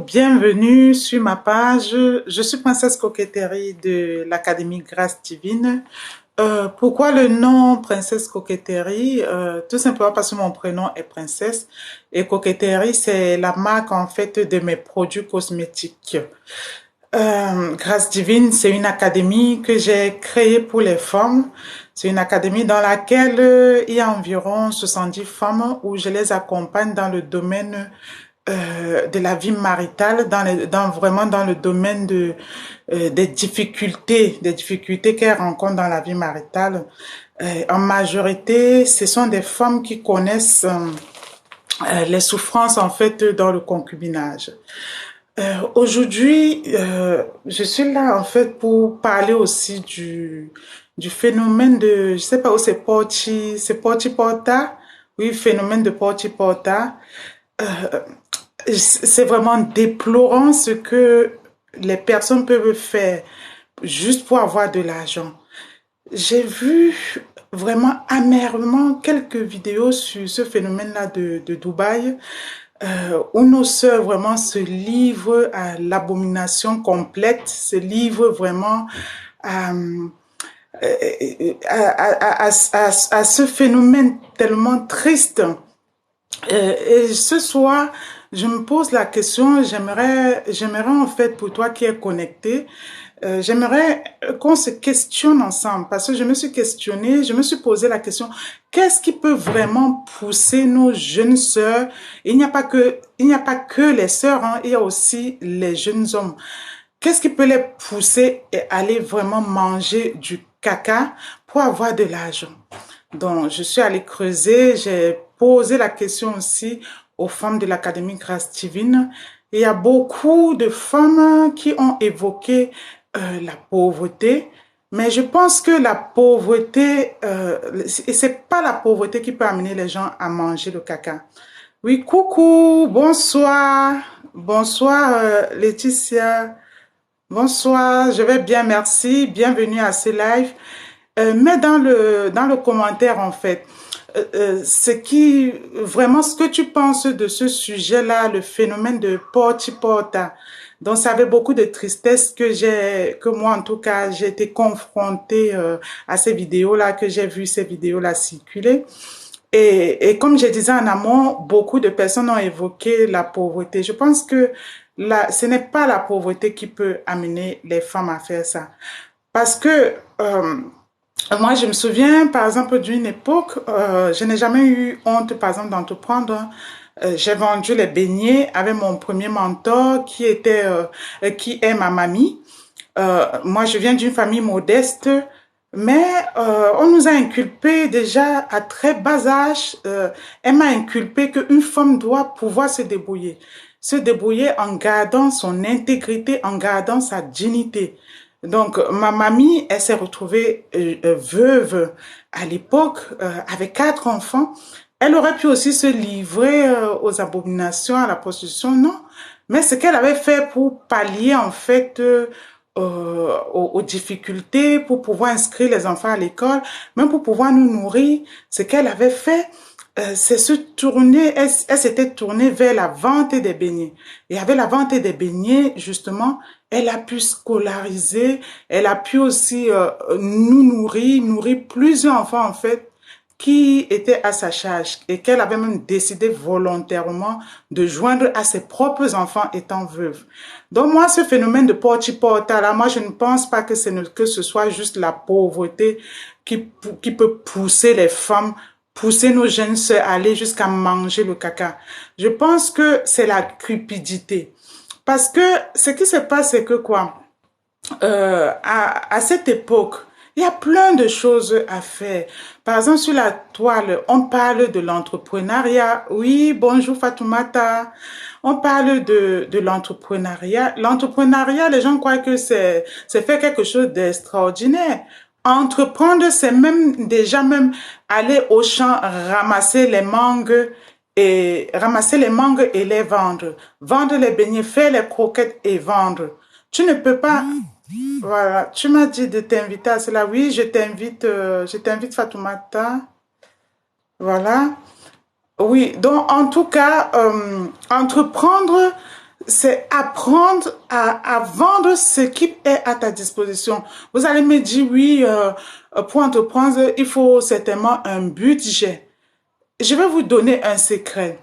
Bienvenue sur ma page. Je suis Princesse Coquetterie de l'Académie Grâce Divine. Pourquoi le nom Princesse Coquetterie? Tout simplement parce que mon prénom est Princesse et Coquetterie, c'est la marque en fait de mes produits cosmétiques. Grâce Divine, c'est une académie que j'ai créée pour les femmes. C'est une académie dans laquelle il y a environ 70 femmes où je les accompagne dans le domaine de la vie maritale, vraiment dans le domaine des difficultés qu'elles rencontrent dans la vie maritale. En majorité, ce sont des femmes qui connaissent les souffrances en fait dans le concubinage. Aujourd'hui, je suis là en fait pour parler aussi du phénomène de, je sais pas où c'est Porti Porta, oui, phénomène de Porti Porta. C'est vraiment déplorant ce que les personnes peuvent faire juste pour avoir de l'argent. J'ai vu vraiment amèrement quelques vidéos sur ce phénomène-là de Dubaï, où nos sœurs vraiment se livrent à l'abomination complète, se livrent vraiment à, à ce phénomène tellement triste. Et ce soir, je me pose la question, j'aimerais en fait pour toi qui es connecté, j'aimerais qu'on se questionne ensemble parce que je me suis questionnée, je me suis posé la question, qu'est-ce qui peut vraiment pousser nos jeunes sœurs? Il n'y a pas que les sœurs, hein, il y a aussi les jeunes hommes. Qu'est-ce qui peut les pousser à aller vraiment manger du caca pour avoir de l'argent? Donc, je suis allée creuser, j'ai posé la question aussi aux femmes de l'Académie Grâce Divine. Il y a beaucoup de femmes qui ont évoqué la pauvreté, mais je pense que la pauvreté, c'est pas la pauvreté qui peut amener les gens à manger le caca. Oui, coucou, bonsoir, bonsoir Laetitia, bonsoir, je vais bien, merci, bienvenue à ce live. Mais dans le commentaire, en fait, ce que tu penses de ce sujet-là, le phénomène de Porti Porta. Donc, ça avait beaucoup de tristesse que moi, en tout cas, j'ai été confrontée à ces vidéos-là, que j'ai vu ces vidéos-là circuler. Et comme je disais en amont, beaucoup de personnes ont évoqué la pauvreté. Je pense que ce n'est pas la pauvreté qui peut amener les femmes à faire ça. Parce que moi, je me souviens, par exemple, d'une époque, je n'ai jamais eu honte, par exemple, d'entreprendre. J'ai vendu les beignets avec mon premier mentor qui est ma mamie. Moi, je viens d'une famille modeste, mais on nous a inculpé déjà à très bas âge. Elle m'a inculpé qu'une femme doit pouvoir se débrouiller en gardant son intégrité, en gardant sa dignité. Donc, ma mamie, elle s'est retrouvée veuve à l'époque avec 4 enfants. Elle aurait pu aussi se livrer aux abominations, à la prostitution, non. Mais ce qu'elle avait fait pour pallier en fait aux difficultés, pour pouvoir inscrire les enfants à l'école, même pour pouvoir nous nourrir, ce qu'elle avait fait, c'est se tourner, elle s'était tournée vers la vente des beignets. Et avec la vente des beignets, justement, elle a pu scolariser, elle a pu aussi nous nourrir plusieurs enfants en fait qui étaient à sa charge et qu'elle avait même décidé volontairement de joindre à ses propres enfants étant veuve. Donc moi, ce phénomène de porti porta là, moi je ne pense pas que ce soit juste la pauvreté qui peut pousser les femmes, pousser nos jeunes sœurs à aller jusqu'à manger le caca. Je pense que c'est la cupidité. Parce que ce qui se passe, c'est que quoi, à cette époque, il y a plein de choses à faire. Par exemple, sur la toile, on parle de l'entrepreneuriat. Oui, bonjour Fatoumata. On parle de l'entrepreneuriat. L'entrepreneuriat, les gens croient que c'est faire quelque chose d'extraordinaire. Entreprendre, c'est même déjà même aller au champ, ramasser les mangues et les vendre. Vendre les beignets, faire les croquettes et vendre. Tu ne peux pas. Voilà, tu m'as dit de t'inviter à cela. Oui, je t'invite Fatoumata. Voilà. Oui, donc en tout cas, entreprendre, c'est apprendre à vendre ce qui est à ta disposition. Vous allez me dire, oui, pour entreprendre, il faut certainement un budget. Je vais vous donner un secret.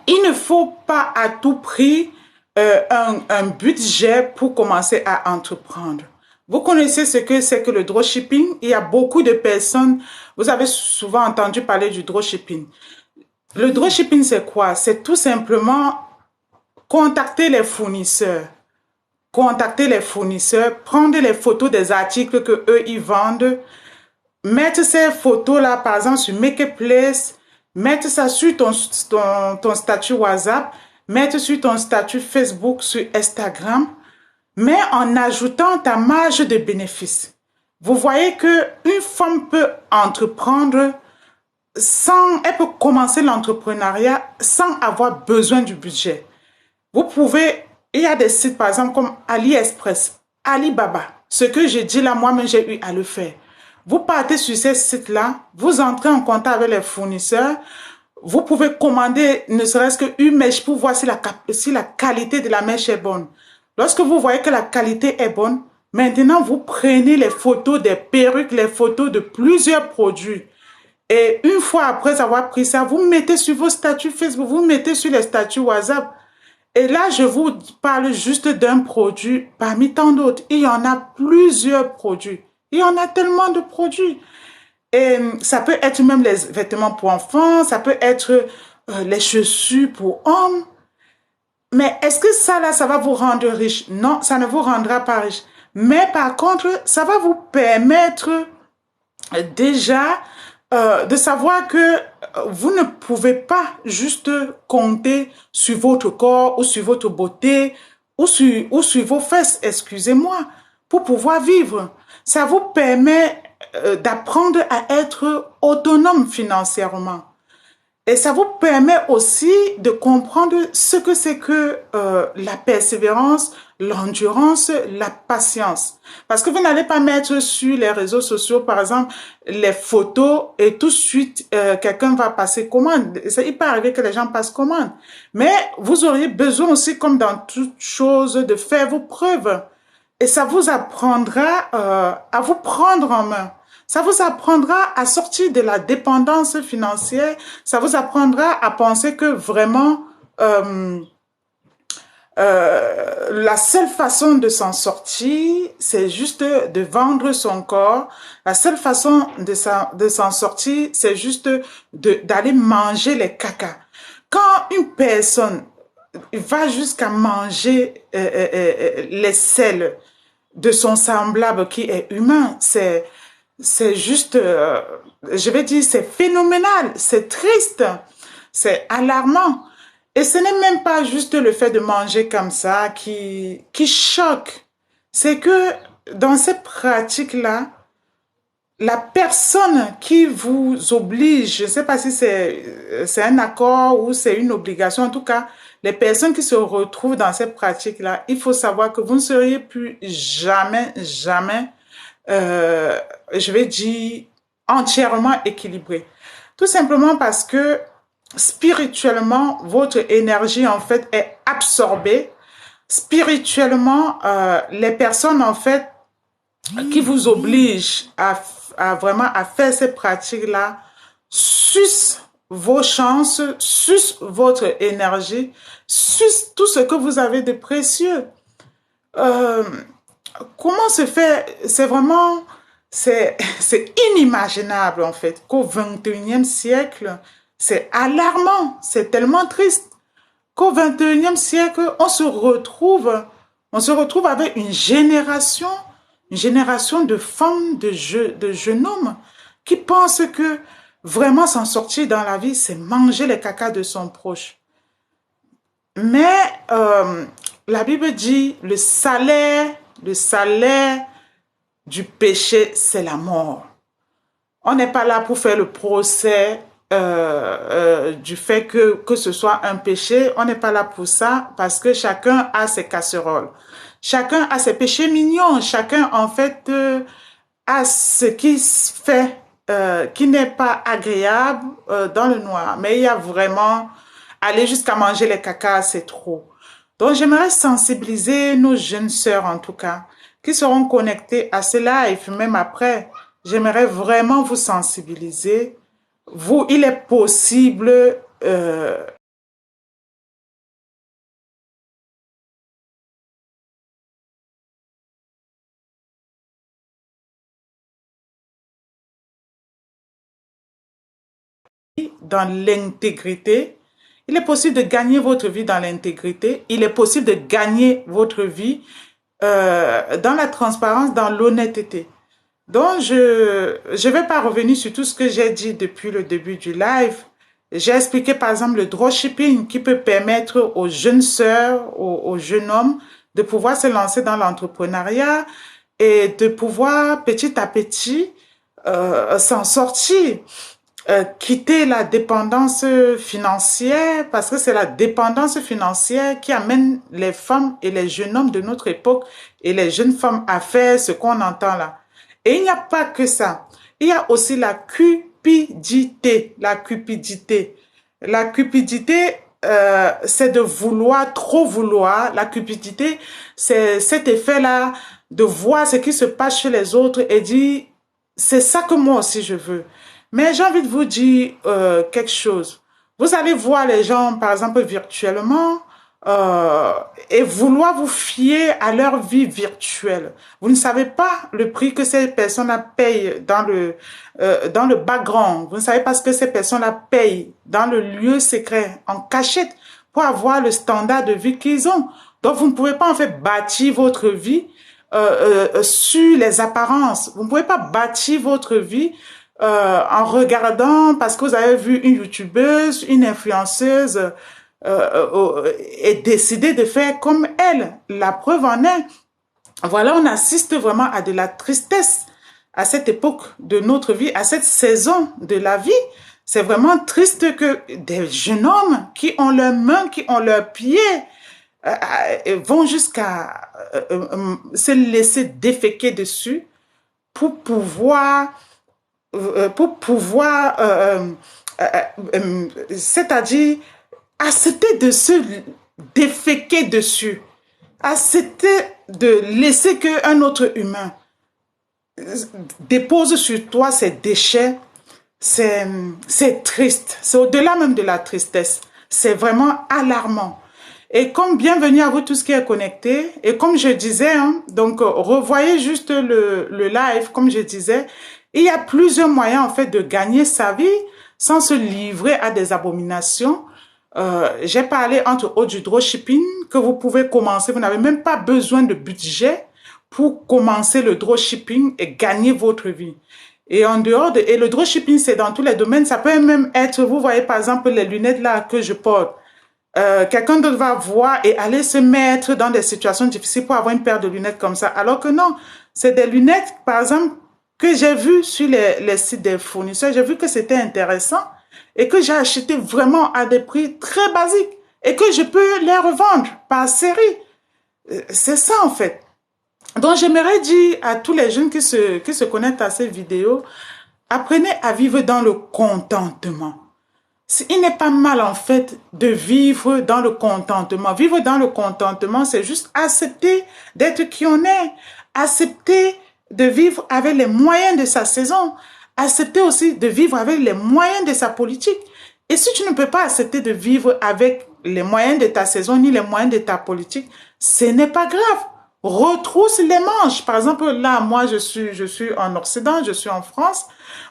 Il ne faut pas à tout prix un budget pour commencer à entreprendre. Vous connaissez ce que c'est que le dropshipping? Il y a beaucoup de personnes, vous avez souvent entendu parler du dropshipping. Le dropshipping, c'est quoi? C'est tout simplement contacter les fournisseurs. Contacter les fournisseurs, prendre les photos des articles que eux ils vendent, mettre ces photos-là, par exemple, sur Marketplace, mettre ça sur ton statut WhatsApp, mettre sur ton statut Facebook, sur Instagram, mais en ajoutant ta marge de bénéfice. Vous voyez que une femme peut entreprendre elle peut commencer l'entrepreneuriat sans avoir besoin du budget. Vous pouvez, il y a des sites par exemple comme AliExpress, Alibaba. Ce que j'ai dit là, moi-même, j'ai eu à le faire. Vous partez sur ces sites-là, vous entrez en contact avec les fournisseurs, vous pouvez commander ne serait-ce qu'une mèche pour voir si la qualité de la mèche est bonne. Lorsque vous voyez que la qualité est bonne, maintenant vous prenez les photos des perruques, les photos de plusieurs produits. Et une fois après avoir pris ça, vous mettez sur vos statuts Facebook, vous mettez sur les statuts WhatsApp. Et là, je vous parle juste d'un produit parmi tant d'autres. Il y en a plusieurs produits. Il y en a tellement de produits. Et ça peut être même les vêtements pour enfants, ça peut être les chaussures pour hommes. Mais est-ce que ça, là, ça va vous rendre riche? Non, ça ne vous rendra pas riche. Mais par contre, ça va vous permettre déjà de savoir que vous ne pouvez pas juste compter sur votre corps ou sur votre beauté ou sur vos fesses, excusez-moi, pour pouvoir vivre. Ça vous permet d'apprendre à être autonome financièrement. Et ça vous permet aussi de comprendre ce que c'est que la persévérance, l'endurance, la patience. Parce que vous n'allez pas mettre sur les réseaux sociaux, par exemple, les photos et tout de suite, quelqu'un va passer commande. Il peut arriver que les gens passent commande. Mais vous auriez besoin aussi, comme dans toute chose, de faire vos preuves. Et ça vous apprendra à vous prendre en main. Ça vous apprendra à sortir de la dépendance financière. Ça vous apprendra à penser que vraiment, la seule façon de s'en sortir, c'est juste de vendre son corps. La seule façon de s'en sortir, c'est juste d'aller manger les cacas. Quand une personne va jusqu'à manger les selles de son semblable qui est humain, c'est juste, je vais dire, c'est phénoménal, c'est triste, c'est alarmant. Et ce n'est même pas juste le fait de manger comme ça qui choque. C'est que dans ces pratiques-là, la personne qui vous oblige, je ne sais pas si c'est un accord ou c'est une obligation, en tout cas, les personnes qui se retrouvent dans ces pratiques-là, il faut savoir que vous ne seriez plus jamais, jamais je vais dire, entièrement équilibré. Tout simplement parce que spirituellement, votre énergie, en fait, est absorbée. Spirituellement, les personnes, en fait, qui vous obligent à vraiment à faire ces pratiques-là, sucent vos chances, sucent votre énergie, sucent tout ce que vous avez de précieux. Euh, Comment se fait, c'est vraiment, c'est inimaginable en fait qu'au 21e siècle, c'est alarmant, c'est tellement triste qu'au 21e siècle, on se retrouve avec une génération de femmes, de jeunes hommes qui pensent que vraiment s'en sortir dans la vie, c'est manger les cacas de son proche. Mais la Bible dit le salaire du péché, c'est la mort. On n'est pas là pour faire le procès du fait que ce soit un péché. On n'est pas là pour ça parce que chacun a ses casseroles. Chacun a ses péchés mignons. Chacun, en fait, a ce qui se fait, qui n'est pas agréable dans le noir. Mais il y a vraiment aller jusqu'à manger les cacas, c'est trop. Donc, j'aimerais sensibiliser nos jeunes sœurs, en tout cas, qui seront connectées à ce live, même après. J'aimerais vraiment vous sensibiliser. Vous, il est possible dans l'intégrité. Il est possible de gagner votre vie dans l'intégrité. Il est possible de gagner votre vie dans la transparence, dans l'honnêteté. Donc, je vais pas revenir sur tout ce que j'ai dit depuis le début du live. J'ai expliqué par exemple le dropshipping qui peut permettre aux jeunes sœurs, aux jeunes hommes de pouvoir se lancer dans l'entrepreneuriat et de pouvoir petit à petit s'en sortir, quitter la dépendance financière parce que c'est la dépendance financière qui amène les femmes et les jeunes hommes de notre époque et les jeunes femmes à faire ce qu'on entend là. Et il n'y a pas que ça. Il y a aussi la cupidité. La cupidité. La cupidité, c'est de vouloir, trop vouloir. La cupidité, c'est cet effet-là de voir ce qui se passe chez les autres et dire, c'est ça que moi aussi je veux. Mais j'ai envie de vous dire quelque chose. Vous allez voir les gens, par exemple, virtuellement, euh, et vouloir vous fier à leur vie virtuelle. Vous ne savez pas le prix que ces personnes-là payent dans le background. Vous ne savez pas ce que ces personnes-là payent dans le lieu secret, en cachette, pour avoir le standard de vie qu'ils ont. Donc, vous ne pouvez pas en fait bâtir votre vie sur les apparences. Vous ne pouvez pas bâtir votre vie en regardant parce que vous avez vu une youtubeuse, une influenceuse et décider de faire comme elle. La preuve en est, voilà, on assiste vraiment à de la tristesse à cette époque de notre vie, à cette saison de la vie. C'est vraiment triste que des jeunes hommes qui ont leurs mains, qui ont leurs pieds, vont jusqu'à se laisser déféquer dessus pour pouvoir c'est-à-dire accepter de se déféquer dessus, accepter de laisser qu'un autre humain dépose sur toi ses déchets, c'est triste, c'est au-delà même de la tristesse, c'est vraiment alarmant. Et comme bienvenue à vous tous qui est connecté, et comme je disais, hein, donc revoyez juste le live, comme je disais, il y a plusieurs moyens en fait de gagner sa vie sans se livrer à des abominations. J'ai parlé entre autres du dropshipping que vous pouvez commencer, vous n'avez même pas besoin de budget pour commencer le dropshipping et gagner votre vie. Et en dehors et le dropshipping, c'est dans tous les domaines. Ça peut même être, vous voyez par exemple les lunettes là que je porte. Quelqu'un d'autre va voir et aller se mettre dans des situations difficiles pour avoir une paire de lunettes comme ça. Alors que non, c'est des lunettes, par exemple, que j'ai vues sur les sites des fournisseurs. J'ai vu que c'était intéressant et que j'ai acheté vraiment à des prix très basiques et que je peux les revendre par série. C'est ça en fait. Donc j'aimerais dire à tous les jeunes qui se connectent à ces vidéos, apprenez à vivre dans le contentement. Il n'est pas mal en fait de vivre dans le contentement. Vivre dans le contentement, c'est juste accepter d'être qui on est, accepter de vivre avec les moyens de sa saison, accepter aussi de vivre avec les moyens de sa politique. Et si tu ne peux pas accepter de vivre avec les moyens de ta saison ni les moyens de ta politique, ce n'est pas grave. Retrousse les manches. Par exemple, là, moi, je suis en Occident, je suis en France.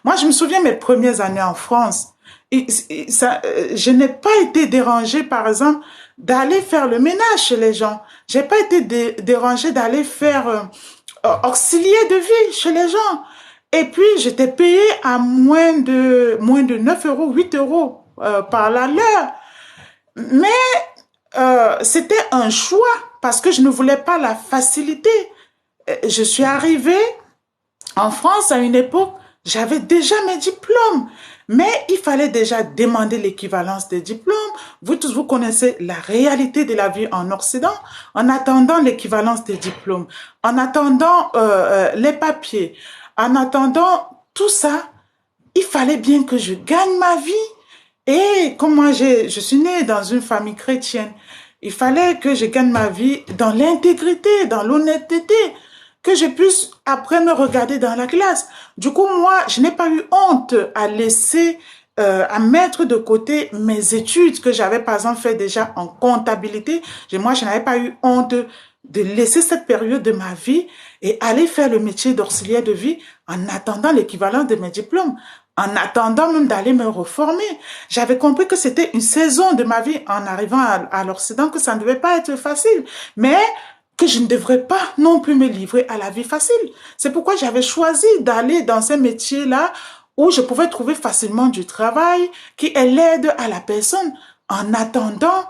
Moi, je me souviens mes premières années en France. Je n'ai pas été dérangée, par exemple, d'aller faire le ménage chez les gens. J'ai pas été dérangée d'aller faire auxilier de vie chez les gens. Et puis, j'étais payée à moins de 9 euros, 8 euros par la l'heure. Mais c'était un choix parce que je ne voulais pas la facilité. Je suis arrivée en France à une époque, j'avais déjà mes diplômes, mais il fallait déjà demander l'équivalence des diplômes. Vous tous, vous connaissez la réalité de la vie en Occident. En attendant l'équivalence des diplômes, en attendant les papiers, en attendant tout ça, il fallait bien que je gagne ma vie. Et comme moi, je suis née dans une famille chrétienne. Il fallait que je gagne ma vie dans l'intégrité, dans l'honnêteté, que je puisse après me regarder dans la glace. Du coup, moi, je n'ai pas eu honte à laisser, à mettre de côté mes études que j'avais par exemple fait déjà en comptabilité. Moi, je n'avais pas eu honte de laisser cette période de ma vie et aller faire le métier d'auxiliaire de vie en attendant l'équivalent de mes diplômes, en attendant même d'aller me reformer. J'avais compris que c'était une saison de ma vie en arrivant à l'Occident, que ça ne devait pas être facile, mais que je ne devrais pas non plus me livrer à la vie facile. C'est pourquoi j'avais choisi d'aller dans ces métiers-là où je pouvais trouver facilement du travail qui est l'aide à la personne en attendant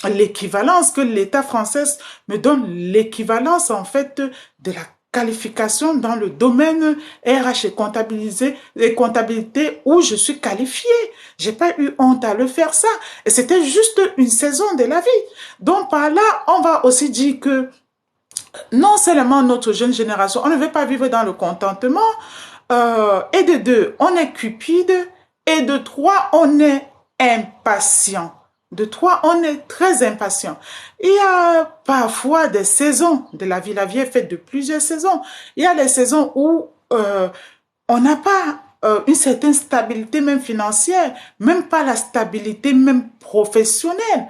l'équivalence, que l'État français me donne l'équivalence en fait de la qualification dans le domaine RH et comptabilité où je suis qualifiée. J'ai pas eu honte à le faire ça. Et c'était juste une saison de la vie. Donc par là, on va aussi dire que non seulement notre jeune génération, on ne veut pas vivre dans le contentement, et de deux, on est cupide, et de trois, on est impatient. De trois, on est très impatient. Il y a parfois des saisons de la vie. La vie est faite de plusieurs saisons. Il y a les saisons où on n'a pas une certaine stabilité même financière, même pas la stabilité même professionnelle.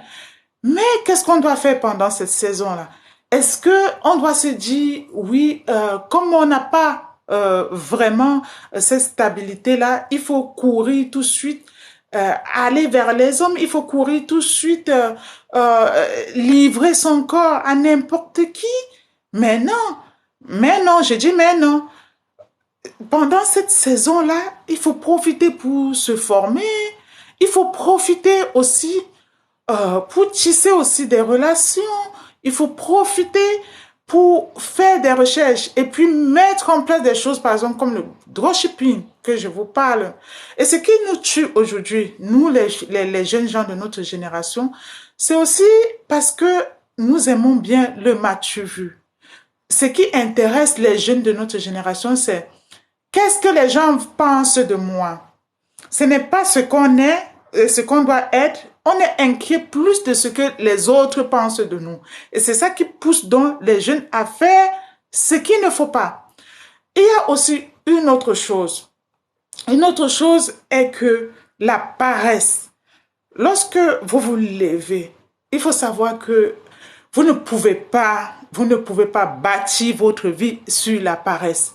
Mais qu'est-ce qu'on doit faire pendant cette saison-là? Est-ce qu'on doit se dire, oui, comme on n'a pas vraiment cette stabilité-là, il faut courir tout de suite, aller vers les hommes, il faut courir tout de suite, livrer son corps à n'importe qui? Mais non, je dis mais non. Pendant cette saison-là, il faut profiter pour se former, il faut profiter aussi pour tisser aussi des relations, il faut profiter pour faire des recherches et puis mettre en place des choses, par exemple, comme le dropshipping que je vous parle. Et ce qui nous tue aujourd'hui, nous, les jeunes gens de notre génération, c'est aussi parce que nous aimons bien le matu vu. Ce qui intéresse les jeunes de notre génération, c'est qu'est-ce que les gens pensent de moi? Ce n'est pas ce qu'on est, ce qu'on doit être. On est inquiet plus de ce que les autres pensent de nous. Et c'est ça qui pousse donc les jeunes à faire ce qu'il ne faut pas. Il y a aussi une autre chose. Une autre chose est que la paresse. Lorsque vous vous levez, il faut savoir que vous ne pouvez pas bâtir votre vie sur la paresse.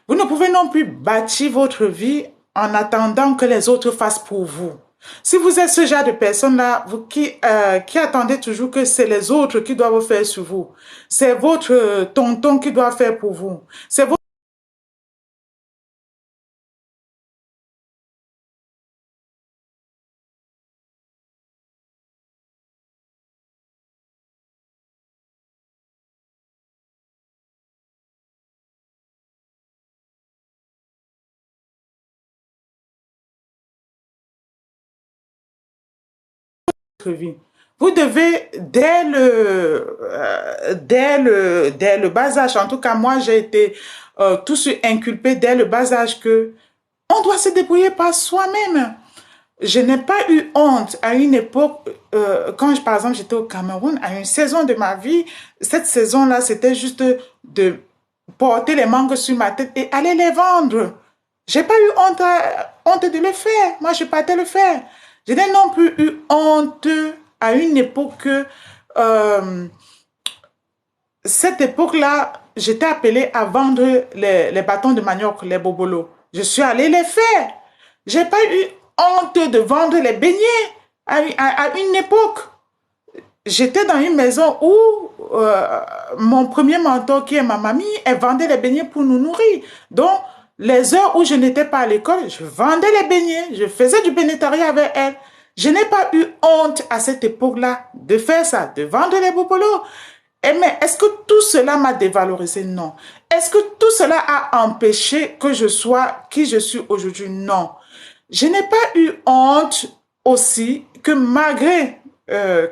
Vous ne pouvez non plus bâtir votre vie en attendant que les autres fassent pour vous. Si vous êtes ce genre de personne-là, qui attendez toujours que c'est les autres qui doivent faire sur vous, c'est votre tonton qui doit faire pour vous, c'est votre vie. Vous devez, dès le bas âge, en tout cas, moi, j'ai été tout de suite inculpée dès le bas âge que on doit se débrouiller par soi-même. Je n'ai pas eu honte à une époque, quand par exemple j'étais au Cameroun, à une saison de ma vie, cette saison-là, c'était juste de porter les mangues sur ma tête et aller les vendre. J'ai pas eu honte de le faire. Moi, je partais le faire. Je n'ai non plus eu honte à une époque, euh, cette époque-là, j'étais appelée à vendre les bâtons de manioc, les bobolos. Je suis allée les faire. J'ai pas eu honte de vendre les beignets à une époque. J'étais dans une maison où mon premier mentor, qui est ma mamie, elle vendait les beignets pour nous nourrir. Donc, les heures où je n'étais pas à l'école, je vendais les beignets, je faisais du bénétariat avec elle. Je n'ai pas eu honte à cette époque-là de faire ça, de vendre les bobolos. Mais est-ce que tout cela m'a dévalorisé? Non. Est-ce que tout cela a empêché que je sois qui je suis aujourd'hui? Non. Je n'ai pas eu honte aussi que malgré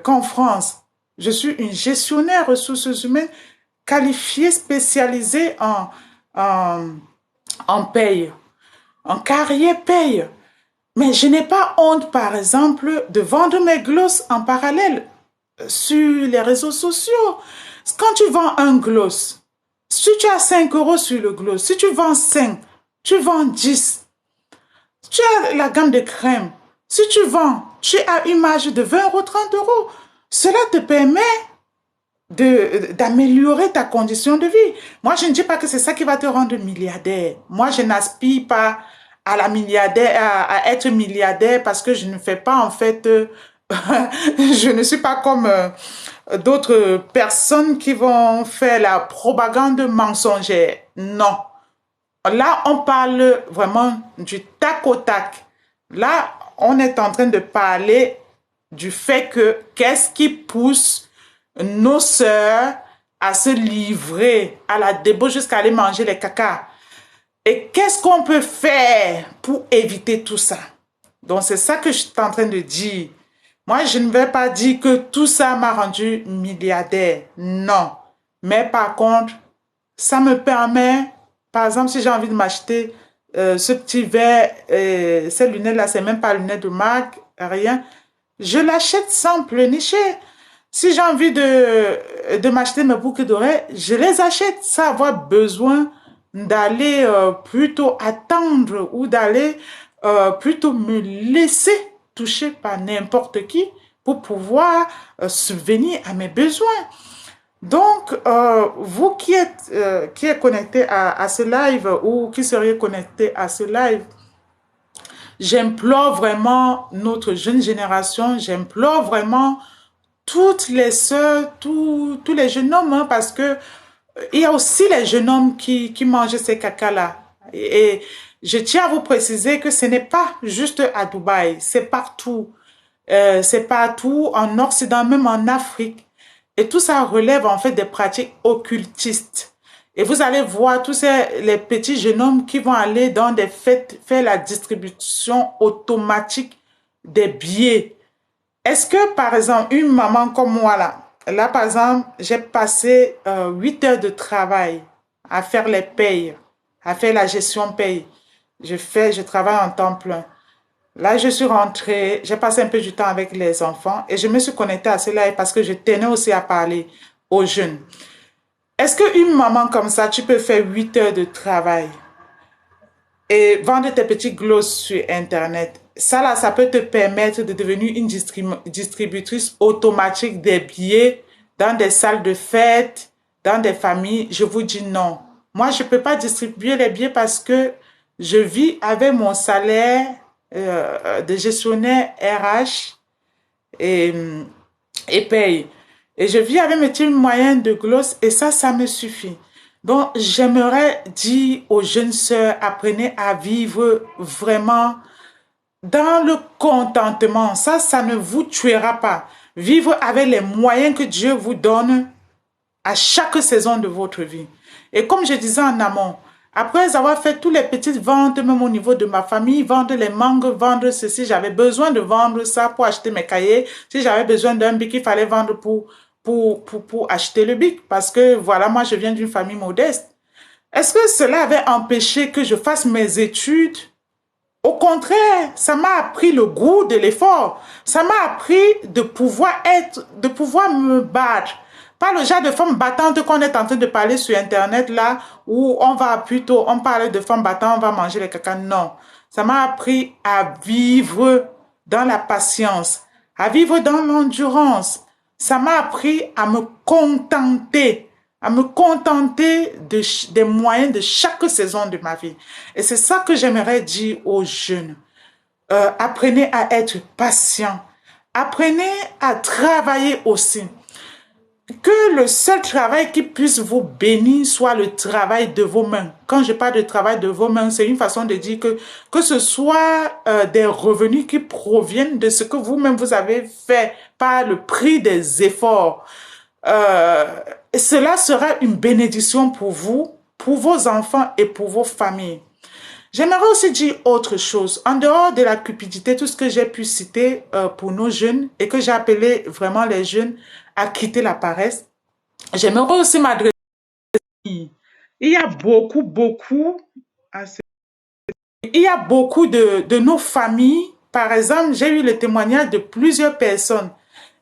qu'en France, je suis une gestionnaire ressources humaines qualifiée, spécialisée en paye, en carrière paye. Mais je n'ai pas honte, par exemple, de vendre mes glosses en parallèle sur les réseaux sociaux. Quand tu vends un gloss, si tu as 5 euros sur le gloss, si tu vends 5, tu vends 10. Tu as la gamme de crème. Si tu vends, tu as une marge de 20 euros, 30 euros. Cela te permet d'améliorer ta condition de vie. Moi, je ne dis pas que c'est ça qui va te rendre milliardaire. Moi, je n'aspire pas à la milliardaire, à être milliardaire parce que je ne fais pas, en fait, je ne suis pas comme d'autres personnes qui vont faire la propagande mensongère. Non. Là, on parle vraiment du tac au tac. Là, on est en train de parler du fait que qu'est-ce qui pousse nos sœurs à se livrer à la débauche jusqu'à aller manger les cacas. Et qu'est-ce qu'on peut faire pour éviter tout ça? Donc, c'est ça que je suis en train de dire. Moi, je ne vais pas dire que tout ça m'a rendu milliardaire. Non. Mais par contre, ça me permet, par exemple, si j'ai envie de m'acheter ce petit verre, ces lunettes-là, c'est même pas lunettes de marque, rien. Je l'achète sans pleurnicher. Si j'ai envie de m'acheter mes boucles d'oreilles, je les achète sans avoir besoin d'aller plutôt attendre ou d'aller plutôt me laisser toucher par n'importe qui pour pouvoir subvenir à mes besoins. Donc, vous qui êtes connecté à ce live ou qui seriez connecté à ce live, j'implore vraiment notre jeune génération, j'implore vraiment toutes les sœurs, tous les jeunes hommes, hein, parce que il y a aussi les jeunes hommes qui mangent ces cacas-là. Et je tiens à vous préciser que ce n'est pas juste à Dubaï, c'est partout. C'est partout en Occident, même en Afrique. Et tout ça relève en fait des pratiques occultistes. Et vous allez voir tous les petits jeunes hommes qui vont aller dans des fêtes faire la distribution automatique des billets. Est-ce que, par exemple, une maman comme moi, là par exemple, j'ai passé 8 heures de travail à faire les payes, à faire la gestion paye. Je travaille en temps plein. Là, je suis rentrée, j'ai passé un peu du temps avec les enfants et je me suis connectée à cela parce que je tenais aussi à parler aux jeunes. Est-ce qu'une maman comme ça, tu peux faire 8 heures de travail et vendre tes petits glosses sur Internet? Ça, là, ça peut te permettre de devenir une distributrice automatique des billets dans des salles de fête, dans des familles. Je vous dis non. Moi, je ne peux pas distribuer les billets parce que je vis avec mon salaire de gestionnaire RH et, et paye. Et je vis avec mes petits moyens de gloss et ça me suffit. Donc, j'aimerais dire aux jeunes sœurs, apprenez à vivre vraiment dans le contentement. Ça ne vous tuera pas. Vivre avec les moyens que Dieu vous donne à chaque saison de votre vie. Et comme je disais en amont, après avoir fait toutes les petites ventes, même au niveau de ma famille, vendre les mangues, vendre ceci, j'avais besoin de vendre ça pour acheter mes cahiers. Si j'avais besoin d'un bic, il fallait vendre pour acheter le bic. Parce que voilà, moi, je viens d'une famille modeste. Est-ce que cela avait empêché que je fasse mes études? Au contraire, ça m'a appris le goût de l'effort. Ça m'a appris de pouvoir me battre. Pas le genre de femme battante qu'on est en train de parler sur Internet là, où on parle de femmes battantes, on va manger les caca. Non. Ça m'a appris à vivre dans la patience, à vivre dans l'endurance. Ça m'a appris à me contenter des moyens de chaque saison de ma vie. Et c'est ça que j'aimerais dire aux jeunes. Apprenez à être patient. Apprenez à travailler aussi. Que le seul travail qui puisse vous bénir soit le travail de vos mains. Quand je parle de travail de vos mains, c'est une façon de dire que ce soit des revenus qui proviennent de ce que vous-même vous avez fait par le prix des efforts. Et cela sera une bénédiction pour vous, pour vos enfants et pour vos familles. J'aimerais aussi dire autre chose. En dehors de la cupidité, tout ce que j'ai pu citer pour nos jeunes et que j'ai appelé vraiment les jeunes à quitter la paresse, j'aimerais aussi m'adresser. Il y a beaucoup à Il y a beaucoup de nos familles. Par exemple, j'ai eu le témoignage de plusieurs personnes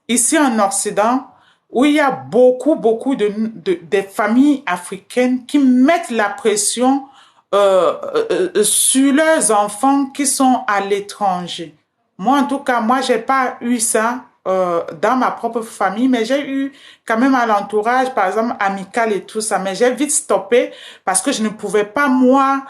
ici en Occident où il y a beaucoup des familles africaines qui mettent la pression sur leurs enfants qui sont à l'étranger. Moi, en tout cas, moi, j'ai pas eu ça dans ma propre famille, mais j'ai eu quand même à l'entourage, par exemple, amical et tout ça. Mais j'ai vite stoppé parce que je ne pouvais pas, moi,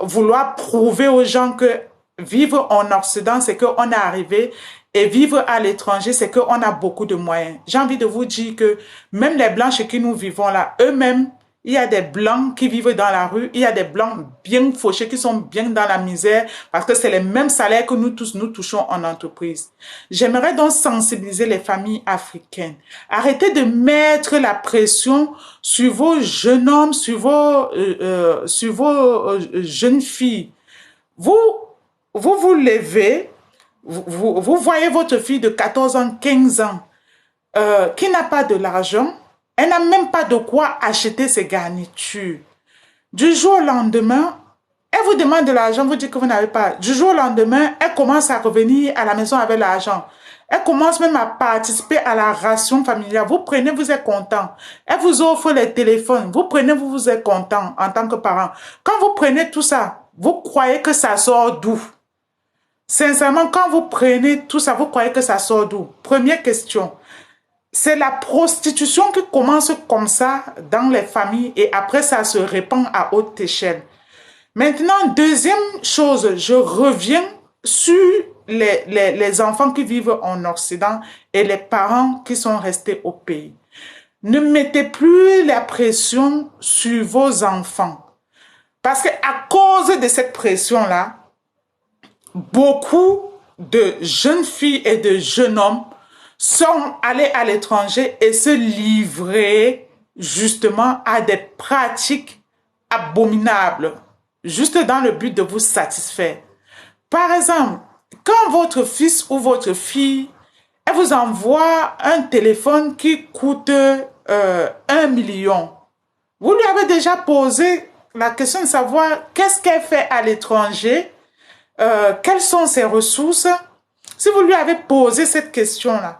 vouloir prouver aux gens que vivre en Occident, c'est qu'on est arrivé et vivre à l'étranger, c'est qu'on a beaucoup de moyens. J'ai envie de vous dire que même les Blancs chez qui nous vivons là, eux-mêmes, il y a des Blancs qui vivent dans la rue, il y a des Blancs bien fauchés qui sont bien dans la misère parce que c'est les mêmes salaires que nous tous nous touchons en entreprise. J'aimerais donc sensibiliser les familles africaines. Arrêtez de mettre la pression sur vos jeunes hommes, sur vos jeunes filles. Vous, vous levez, vous voyez votre fille de 14 ans, 15 ans, qui n'a pas de l'argent, elle n'a même pas de quoi acheter ses garnitures. Du jour au lendemain, elle vous demande de l'argent, vous dites que vous n'avez pas. Du jour au lendemain, elle commence à revenir à la maison avec l'argent. Elle commence même à participer à la ration familiale. Vous prenez, vous êtes content. Elle vous offre les téléphones. Vous prenez, vous êtes content en tant que parent. Quand vous prenez tout ça, vous croyez que ça sort d'où? Sincèrement, quand vous prenez tout ça, vous croyez que ça sort d'où? Première question. C'est la prostitution qui commence comme ça dans les familles et après ça se répand à haute échelle. Maintenant, deuxième chose, je reviens sur les enfants qui vivent en Occident et les parents qui sont restés au pays. Ne mettez plus la pression sur vos enfants. Parce qu'à cause de cette pression-là, beaucoup de jeunes filles et de jeunes hommes sont allés à l'étranger et se livrer justement à des pratiques abominables, juste dans le but de vous satisfaire. Par exemple, quand votre fils ou votre fille, elle vous envoie un téléphone qui coûte 1 million, vous lui avez déjà posé la question de savoir qu'est-ce qu'elle fait à l'étranger, quelles sont ses ressources. Si vous lui avez posé cette question-là,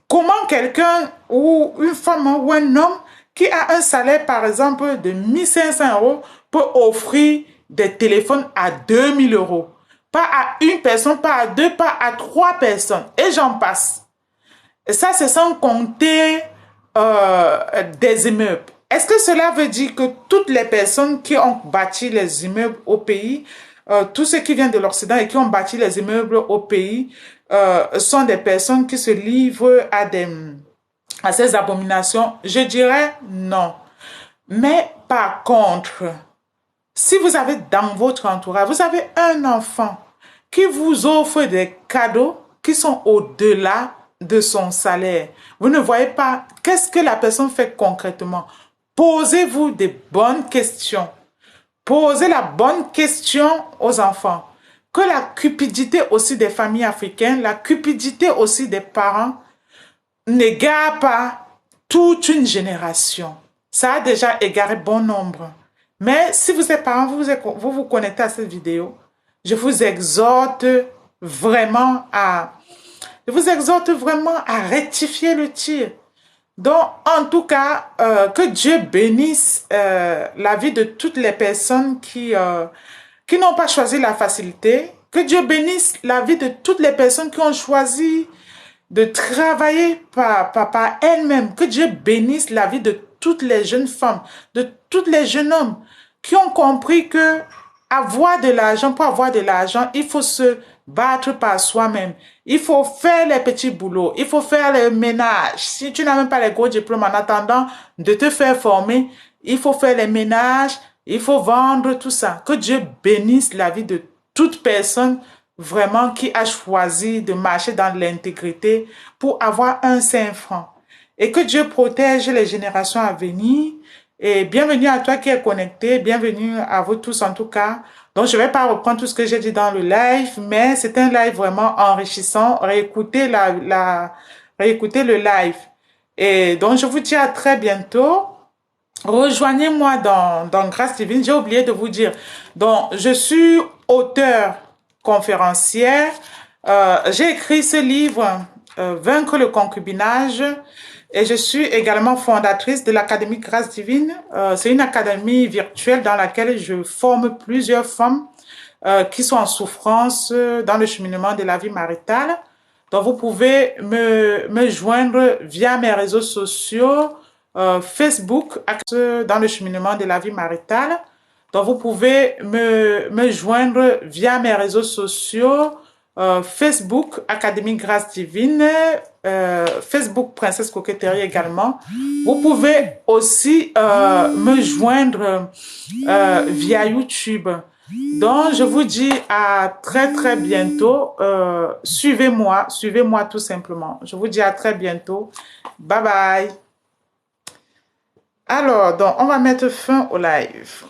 comment quelqu'un ou une femme ou un homme qui a un salaire, par exemple, de 1500 euros peut offrir des téléphones à 2000 euros? Pas à une personne, pas à deux, pas à trois personnes. Et j'en passe. Et ça, c'est sans compter des immeubles. Est-ce que cela veut dire que toutes les personnes qui ont bâti les immeubles au pays, tous ceux qui viennent de l'Occident et qui ont bâti les immeubles au pays, sont des personnes qui se livrent à ces abominations? Je dirais non. Mais par contre, si vous avez dans votre entourage, vous avez un enfant qui vous offre des cadeaux qui sont au-delà de son salaire, vous ne voyez pas qu'est-ce que la personne fait concrètement. Posez-vous des bonnes questions. Posez la bonne question aux enfants. Que la cupidité aussi des familles africaines, la cupidité aussi des parents n'égare pas toute une génération. Ça a déjà égaré bon nombre. Mais si vous êtes parents, vous connectez à cette vidéo, je vous exhorte vraiment à rectifier le tir. Donc, en tout cas, que Dieu bénisse la vie de toutes les personnes qui n'ont pas choisi la facilité. Que Dieu bénisse la vie de toutes les personnes qui ont choisi de travailler par elles-mêmes. Que Dieu bénisse la vie de toutes les jeunes femmes, de tous les jeunes hommes qui ont compris que avoir de l'argent, pour avoir de l'argent, il faut se battre par soi-même. Il faut faire les petits boulots. Il faut faire le ménage. Si tu n'as même pas les gros diplômes, en attendant de te faire former, il faut faire les ménages. Il faut vendre tout ça. Que Dieu bénisse la vie de toute personne vraiment qui a choisi de marcher dans l'intégrité pour avoir un saint franc. Et que Dieu protège les générations à venir. Et bienvenue à toi qui es connecté. Bienvenue à vous tous en tout cas. Donc, je ne vais pas reprendre tout ce que j'ai dit dans le live, mais c'est un live vraiment enrichissant. Réécoutez réécoutez le live. Et donc, je vous dis à très bientôt. rejoignez-moi dans Grâce Divine. J'ai oublié de vous dire. Donc, je suis auteur conférencière. J'ai écrit ce livre, Vaincre le concubinage. Et je suis également fondatrice de l'Académie Grâce Divine. C'est une académie virtuelle dans laquelle je forme plusieurs femmes qui sont en souffrance dans le cheminement de la vie maritale. Donc, vous pouvez me joindre via mes réseaux sociaux, Facebook, dans le cheminement de la vie maritale. Donc, vous pouvez me joindre via mes réseaux sociaux, Facebook, Académie Grâce Divine, Facebook, Princesse Coquetterie également. Vous pouvez aussi me joindre via YouTube. Donc, je vous dis à très, très bientôt. Suivez-moi tout simplement. Je vous dis à très bientôt. Bye bye. Alors, donc, on va mettre fin au live.